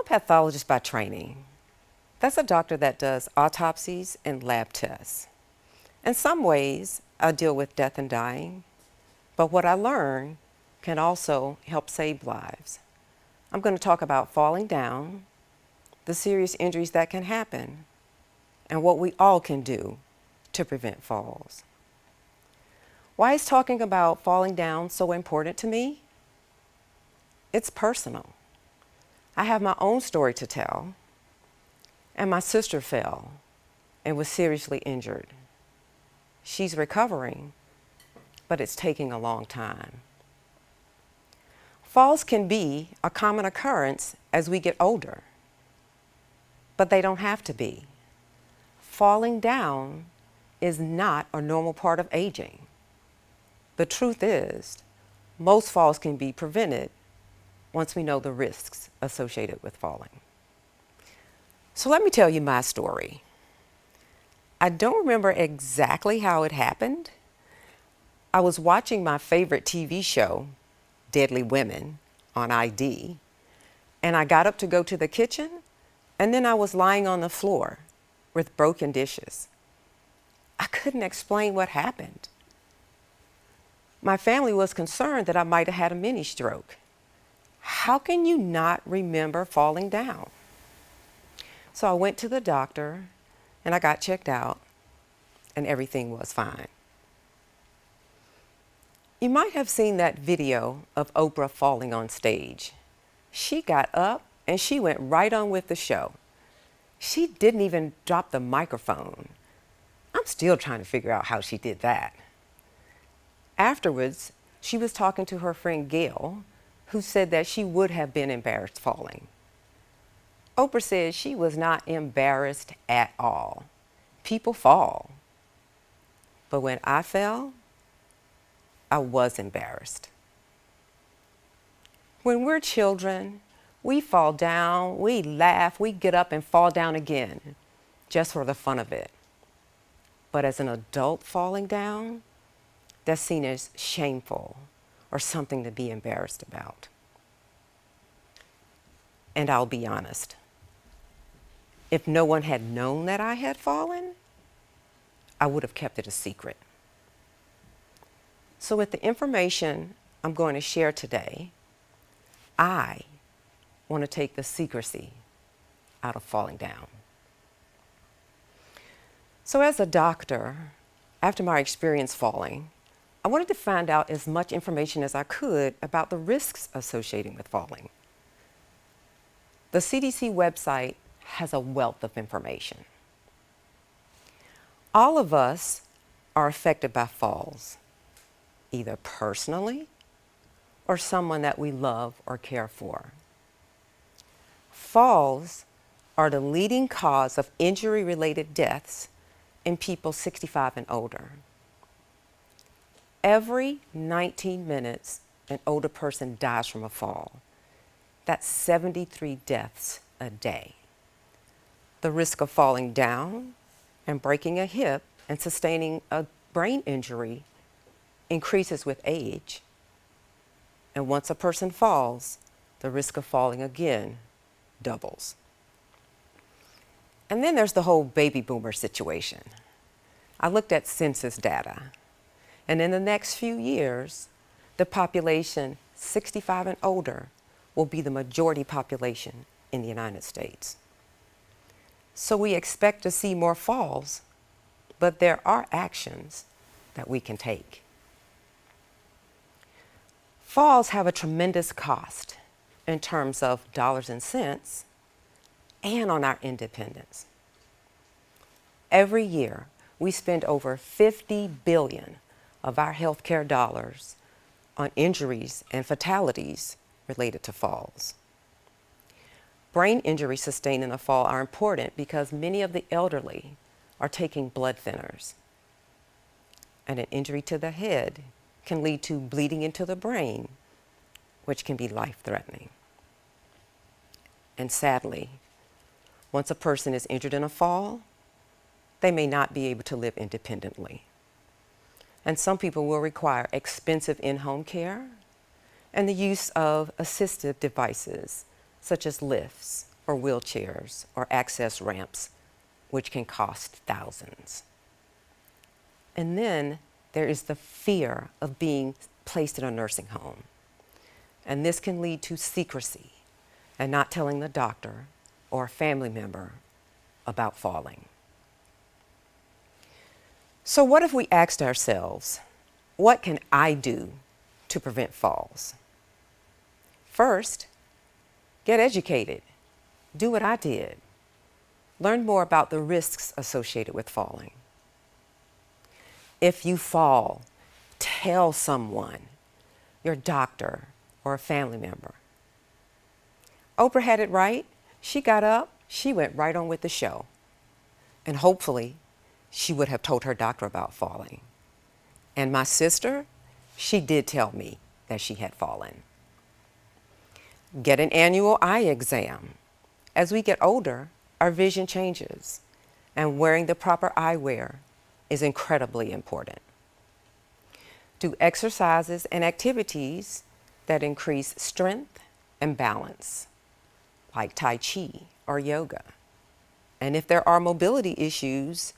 a pathologist by training. That's a doctor that does autopsies and lab tests. In some ways, I deal with death and dying, but what I learn can also help save lives. I'm going to talk about falling down, the serious injuries that can happen, and what we all can do to prevent falls. Why is talking about falling down so important to me? It's personal. I have my own story to tell, and my sister fell and was seriously injured. She's recovering, but it's taking a long time. Falls can be a common occurrence as we get older, but they don't have to be. Falling down is not a normal part of aging. The truth is, most falls can be prevented once we know the risks associated with falling. So let me tell you my story. I don't remember exactly how it happened. I was watching my favorite TV show, Deadly Women, on ID, and I got up to go to the kitchen, and then I was lying on the floor with broken dishes. I couldn't explain what happened. My family was concerned that I might have had a mini stroke. How can you not remember falling down? So I went to the doctor and I got checked out and everything was fine. You might have seen that video of Oprah falling on stage. She got up and she went right on with the show. She didn't even drop the microphone. I'm still trying to figure out how she did that. Afterwards, she was talking to her friend Gail, who said that she would have been embarrassed falling. Oprah said she was not embarrassed at all. People fall. But when I fell, I was embarrassed. When we're children, we fall down, we laugh, we get up and fall down again, just for the fun of it. But as an adult falling down, that's seen as shameful or something to be embarrassed about. And I'll be honest, if no one had known that I had fallen, I would have kept it a secret. So with the information I'm going to share today, I want to take the secrecy out of falling down. So as a doctor, after my experience falling, I wanted to find out as much information as I could about the risks associated with falling. The CDC website has a wealth of information. All of us are affected by falls, either personally or someone that we love or care for. Falls are the leading cause of injury-related deaths in people 65 and older. Every 19 minutes, an older person dies from a fall. That's 73 deaths a day. The risk of falling down and breaking a hip and sustaining a brain injury increases with age. And once a person falls, the risk of falling again doubles. And then there's the whole baby boomer situation. I looked at census data, and in the next few years, the population 65 and older will be the majority population in the United States. So we expect to see more falls, but there are actions that we can take. Falls have a tremendous cost in terms of dollars and cents and on our independence. Every year, we spend over $50 billion of our healthcare dollars on injuries and fatalities related to falls. Brain injuries sustained in a fall are important because many of the elderly are taking blood thinners. And an injury to the head can lead to bleeding into the brain, which can be life-threatening. And sadly, once a person is injured in a fall, they may not be able to live independently. And some people will require expensive in-home care and the use of assistive devices such as lifts or wheelchairs or access ramps, which can cost thousands. And then there is the fear of being placed in a nursing home. And this can lead to secrecy and not telling the doctor or a family member about falling. So what if we asked ourselves, what can I do to prevent falls? First, get educated. Do what I did. Learn more about the risks associated with falling. If you fall, tell someone, your doctor or a family member. Oprah had it right. She got up, she went right on with the show. And hopefully, she would have told her doctor about falling. And my sister, she did tell me that she had fallen. Get an annual eye exam. As we get older, our vision changes, and wearing the proper eyewear is incredibly important. Do exercises and activities that increase strength and balance, like Tai Chi or yoga. And if there are mobility issues,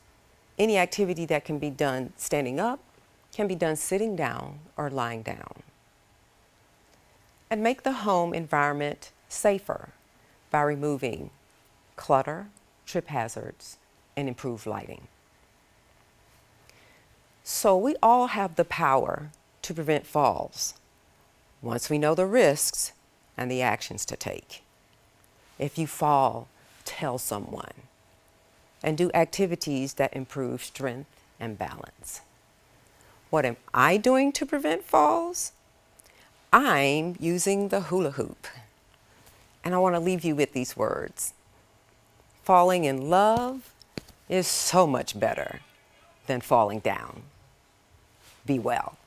any activity that can be done standing up can be done sitting down or lying down. And make the home environment safer by removing clutter, trip hazards, and improved lighting. So we all have the power to prevent falls once we know the risks and the actions to take. If you fall, tell someone and do activities that improve strength and balance. What am I doing to prevent falls? I'm using the hula hoop. And I want to leave you with these words. Falling in love is so much better than falling down. Be well.